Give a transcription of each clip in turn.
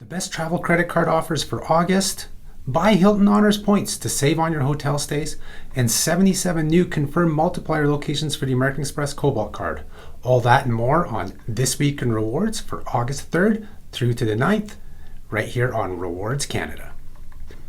The best travel credit card offers for August, buy Hilton Honors points to save on your hotel stays, and 77 new confirmed multiplier locations for the American Express Cobalt card. All that and more on This Week in Rewards for August 3rd through to the 9th, right here on RWRDS Canada.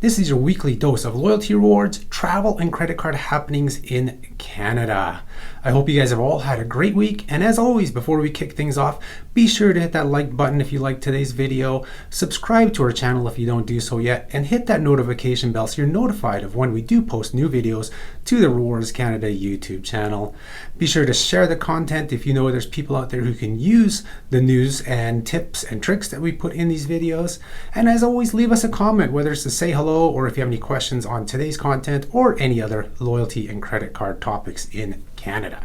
This is your weekly dose of loyalty rewards, travel, and credit card happenings in Canada. I hope you guys have all had a great week. And as always, before we kick things off, be sure to hit that like button if you like today's video, subscribe to our channel if you don't do so yet, and hit that notification bell so you're notified of when we do post new videos to the RWRDS Canada YouTube channel. Be sure to share the content if you know there's people out there who can use the news and tips and tricks that we put in these videos. And as always, leave us a comment, whether it's to say hello or if you have any questions on today's content or any other loyalty and credit card topics in Canada.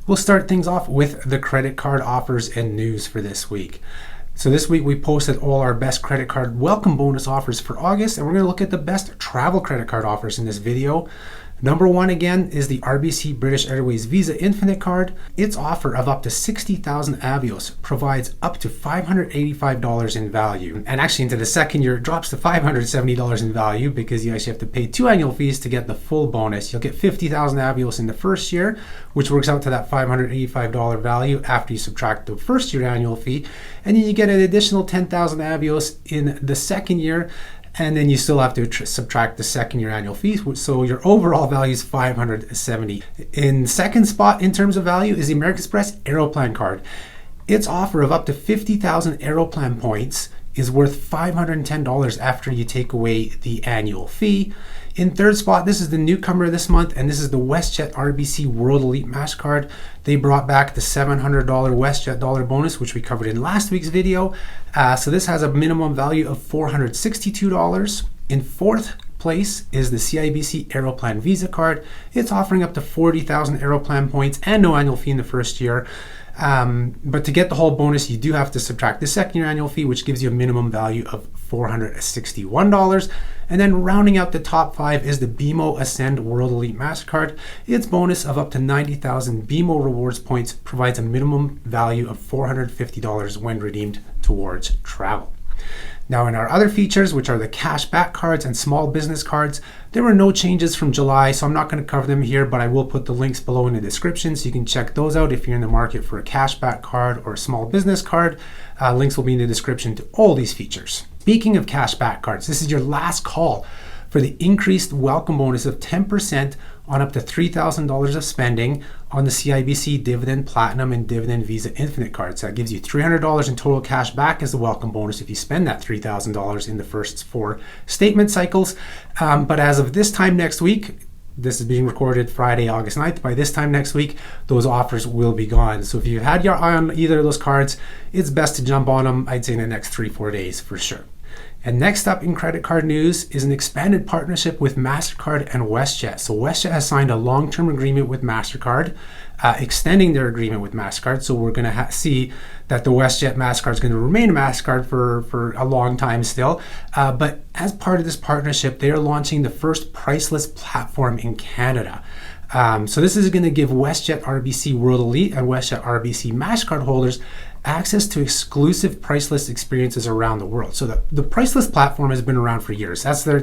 We'll start things off with the credit card offers and news for this week. So this week we posted all our best credit card welcome bonus offers for August, and we're going to look at the best travel credit card offers in this video. Number one again is the RBC British Airways Visa Infinite card. Its offer of up to 60,000 Avios provides up to $585 in value. And actually into the second year it drops to $570 in value because you actually have to pay 2 annual fees to get the full bonus. You'll get 50,000 Avios in the first year, which works out to that $585 value after you subtract the first year annual fee. And then you get an additional 10,000 Avios in the second year. And then you still have to subtract the second year annual fees, so your overall value is $570. In second spot in terms of value is the American Express Aeroplan card. Its offer of up to 50,000 Aeroplan points is worth $510 after you take away the annual fee. In third spot, this is the newcomer this month, and this is the WestJet RBC World Elite Mastercard. They brought back the $700 WestJet dollar bonus, which we covered in last week's video. So this has a minimum value of $462. In fourth place is the CIBC Aeroplan Visa card. It's offering up to 40,000 Aeroplan points and no annual fee in the first year. But to get the whole bonus, you do have to subtract the second year annual fee, which gives you a minimum value of $461. And then rounding out the top five is the BMO Ascend World Elite Mastercard. Its bonus of up to 90,000 BMO rewards points provides a minimum value of $450 when redeemed towards travel. Now in our other features, which are the cash back cards and small business cards, there were no changes from July, so I'm not going to cover them here, but I will put the links below in the description so you can check those out if you're in the market for a cash back card or a small business card. Links will be in the description to all these features. Speaking of cash back cards, this is your last call for the increased welcome bonus of 10% on up to $3,000 of spending on the CIBC Dividend Platinum and Dividend Visa Infinite cards. That gives you $300 in total cash back as the welcome bonus if you spend that $3,000 in the first 4 statement cycles. But as of this time next week, this is being recorded Friday, August 9th. By this time next week, those offers will be gone. So if you had your eye on either of those cards, it's best to jump on them, I'd say in the next 3-4 days for sure. And next up in credit card news is an expanded partnership with Mastercard and WestJet. So WestJet has signed a long-term agreement with Mastercard, extending their agreement with Mastercard. So we're going to see that the WestJet Mastercard is going to remain a Mastercard for a long time still. But as part of this partnership, they are launching the first Priceless Platform in Canada. So this is going to give WestJet RBC World Elite and WestJet RBC Mastercard holders access to exclusive Priceless experiences around the world. So the Priceless Platform has been around for years. That's their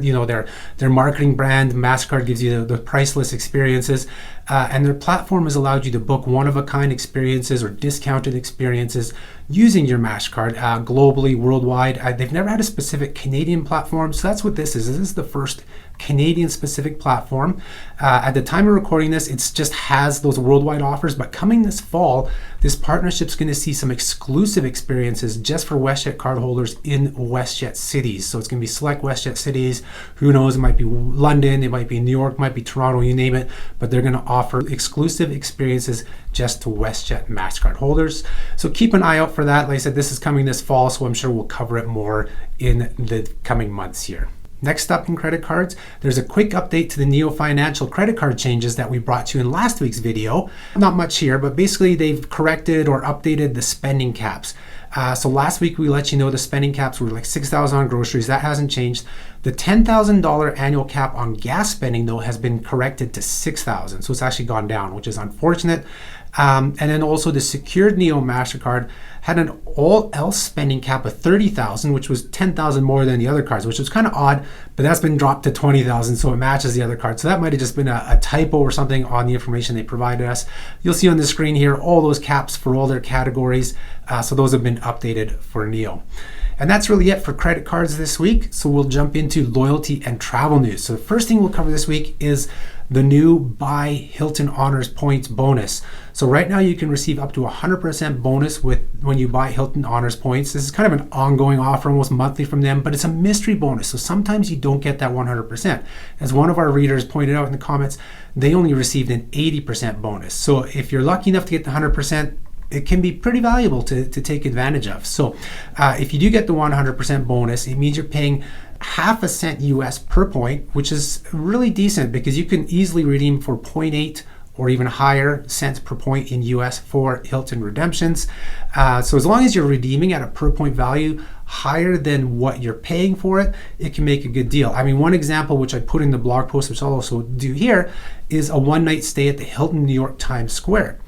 marketing brand. Mastercard gives you the Priceless experiences, and their platform has allowed you to book one-of-a-kind experiences or discounted experiences using your Mastercard globally, worldwide. They've never had a specific Canadian platform, so that's what this is. This is the first Canadian-specific platform. At the time of recording this, it just has those worldwide offers, but coming this fall, this partnership's going to see some exclusive experiences just for WestJet cardholders in WestJet cities. So it's going to be select WestJet cities. Who knows? It might be London, it might be New York, it might be Toronto, you name it. But they're going to offer exclusive experiences just to WestJet Mastercard holders. So keep an eye out for that. Like I said, this is coming this fall, so I'm sure we'll cover it more in the coming months here. Next up in credit cards, there's a quick update to the Neo Financial credit card changes that we brought to you in last week's video. Not much here, but basically they've corrected or updated the spending caps. So last week we let you know the spending caps were like $6,000 on groceries. That hasn't changed. The $10,000 annual cap on gas spending though has been corrected to $6,000. So it's actually gone down, which is unfortunate. And then also the secured Neo Mastercard had an all else spending cap of 30,000, which was 10,000 more than the other cards, which was kind of odd, but that's been dropped to 20,000, so it matches the other cards. So that might have just been a typo or something on the information they provided us. You'll see on the screen here all those caps for all their categories. So those have been updated for Neo. And that's really it for credit cards this week. So we'll jump into loyalty and travel news. So the first thing we'll cover this week is the new Buy Hilton Honors points bonus. So right now you can receive up to 100% bonus when you buy Hilton Honors points. This is kind of an ongoing offer, almost monthly from them, but it's a mystery bonus. So sometimes you don't get that 100%. As one of our readers pointed out in the comments, they only received an 80% bonus. So if you're lucky enough to get the 100%, it can be pretty valuable to take advantage of. So if you do get the 100% bonus, it means you're paying half a cent US per point, which is really decent because you can easily redeem for 0.8 or even higher cents per point in US for Hilton redemptions. So as long as you're redeeming at a per point value higher than what you're paying for it, it can make a good deal. I mean, one example, which I put in the blog post, which I'll also do here, is a one-night stay at the Hilton New York Times Square.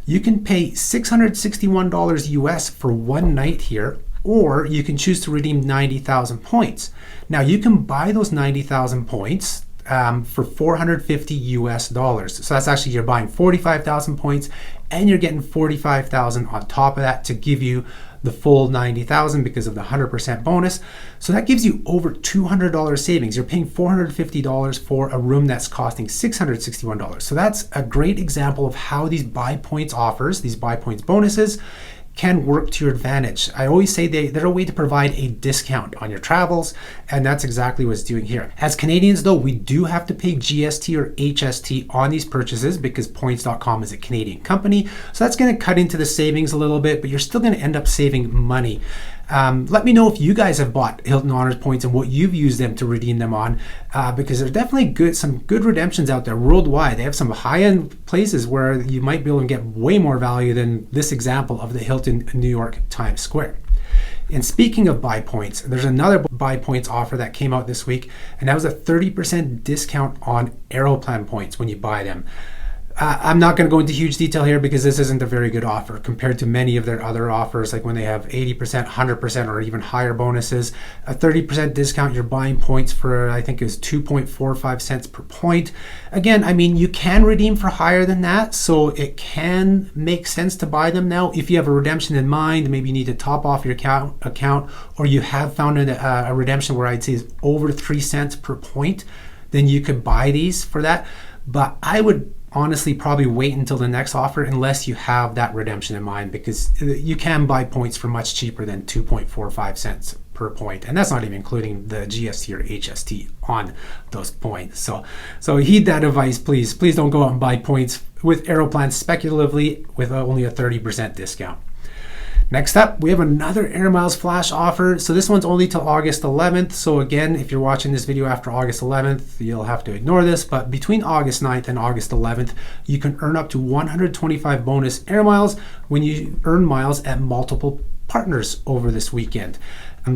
You can pay $661 US for one night here, or you can choose to redeem 90,000 points. Now you can buy those 90,000 points for $450 US. So that's actually, you're buying 45,000 points and you're getting 45,000 on top of that to give you the full 90,000 because of the 100% bonus. So that gives you over $200 savings. You're paying $450 for a room that's costing $661. So that's a great example of how these buy points offers, these buy points bonuses, can work to your advantage. I always say they're a way to provide a discount on your travels, and that's exactly what it's doing here. As Canadians though, we do have to pay GST or HST on these purchases because points.com is a Canadian company. So that's gonna cut into the savings a little bit, but you're still gonna end up saving money. Let me know if you guys have bought Hilton Honors points and what you've used them to redeem them on, because there's definitely some good redemptions out there worldwide. They have some high-end places where you might be able to get way more value than this example of the Hilton New York Times Square. And speaking of buy points, there's another buy points offer that came out this week, and that was a 30% discount on Aeroplan points when you buy them. I'm not going to go into huge detail here because this isn't a very good offer compared to many of their other offers, like when they have 80%, 100%, or even higher bonuses. A 30% discount, you're buying points for, I think it was 2.45 cents per point. Again, I mean, you can redeem for higher than that, so it can make sense to buy them now. If you have a redemption in mind, maybe you need to top off your account, or you have found a redemption where I'd say is over 3 cents per point, then you could buy these for that. But I would honestly probably wait until the next offer unless you have that redemption in mind, because you can buy points for much cheaper than 2.45 cents per point, and that's not even including the GST or HST on those points. So heed that advice, please don't go out and buy points with Aeroplan speculatively with only a 30% discount. Next up, we have another Air Miles Flash offer. So this one's only till August 11th. So again, if you're watching this video after August 11th, you'll have to ignore this. But between August 9th and August 11th, you can earn up to 125 bonus Air Miles when you earn miles at multiple partners over this weekend.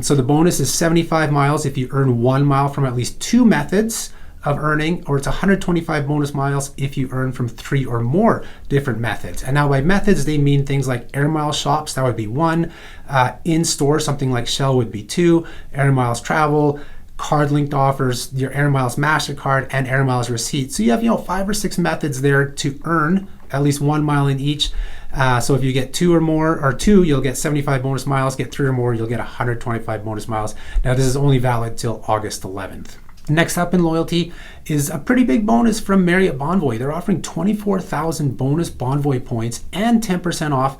So the bonus is 75 miles if you earn 1 mile from at least 2 methods of earning, or it's 125 bonus miles if you earn from 3 or more different methods. And now by methods, they mean things like Air Miles shops, that would be 1, in-store, something like Shell would be 2, Air Miles travel, card-linked offers, your Air Miles Mastercard, and Air Miles receipts. So you have 5 or 6 methods there to earn at least 1 mile in each. So if you get 2 or more, or 2, you'll get 75 bonus miles. Get 3 or more, you'll get 125 bonus miles. Now this is only valid till August 11th. Next up in loyalty is a pretty big bonus from Marriott Bonvoy. They're offering 24,000 bonus Bonvoy points and 10% off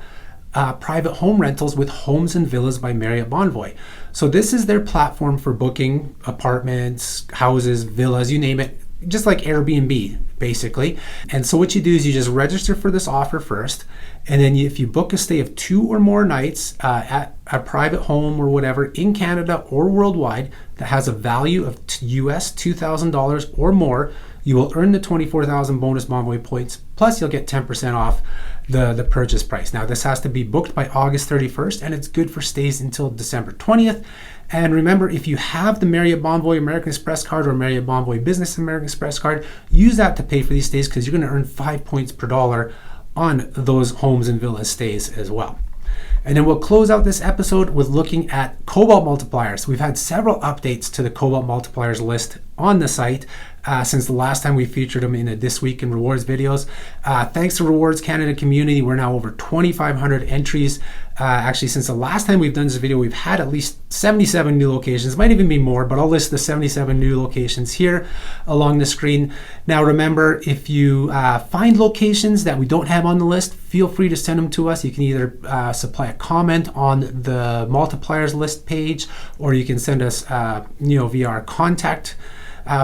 private home rentals with Homes and Villas by Marriott Bonvoy. So this is their platform for booking apartments, houses, villas, you name it, just like Airbnb basically. And so what you do is you just register for this offer first, and then if you book a stay of 2 or more nights at a private home or whatever in Canada or worldwide that has a value of US $2,000 or more, you will earn the 24,000 bonus Bonvoy points, plus you'll get 10% off the purchase price. Now this has to be booked by August 31st, and it's good for stays until December 20th. And remember, if you have the Marriott Bonvoy American Express card or Marriott Bonvoy Business American Express card, use that to pay for these stays because you're going to earn 5 points per dollar on those homes and villa stays as well. And then we'll close out this episode with looking at Cobalt multipliers. We've had several updates to the Cobalt multipliers list on the site since the last time we featured them in a This Week in Rewards videos. Thanks to RWRDS Canada community, we're now over 2,500 entries. Actually, since the last time we've done this video, we've had at least 77 new locations, might even be more, but I'll list the 77 new locations here along the screen. Now remember, if you find locations that we don't have on the list, feel free to send them to us. You can either supply a comment on the multipliers list page, or you can send us via our contact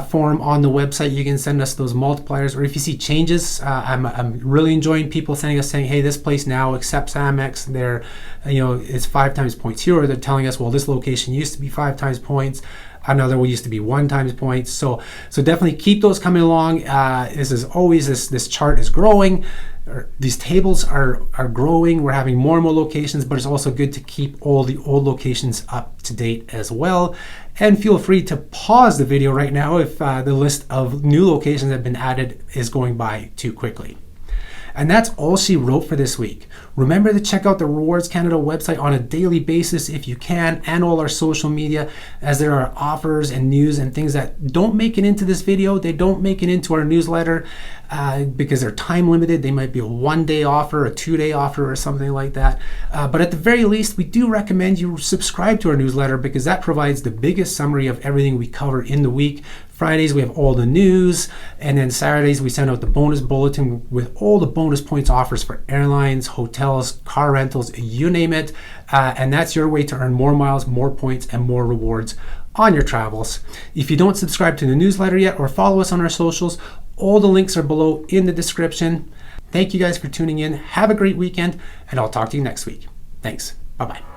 form on the website. You can send us those multipliers, or if you see changes, I'm really enjoying people sending us saying, hey, this place now accepts Amex. They're, it's 5 times points here, or they're telling us, well, this location used to be 5 times points. Another one used to be 1 times points. So definitely keep those coming along. This is always this chart is growing. These tables are growing. We're having more and more locations, but it's also good to keep all the old locations up to date as well. And feel free to pause the video right now if the list of new locations that have been added is going by too quickly. And that's all she wrote for this week. Remember to check out the RWRDS Canada website on a daily basis if you can, and all our social media, as there are offers and news and things that don't make it into this video. They don't make it into our newsletter because they're time limited. They might be a 1-day offer, a 2-day offer, or something like that. But at the very least, we do recommend you subscribe to our newsletter because that provides the biggest summary of everything we cover in the week. Fridays, we have all the news, and then Saturdays, we send out the bonus bulletin with all the bonus points offers for airlines, hotels, car rentals, you name it. And that's your way to earn more miles, more points, and more rewards on your travels. If you don't subscribe to the newsletter yet or follow us on our socials, all the links are below in the description. Thank you guys for tuning in. Have a great weekend, and I'll talk to you next week. Thanks. Bye-bye.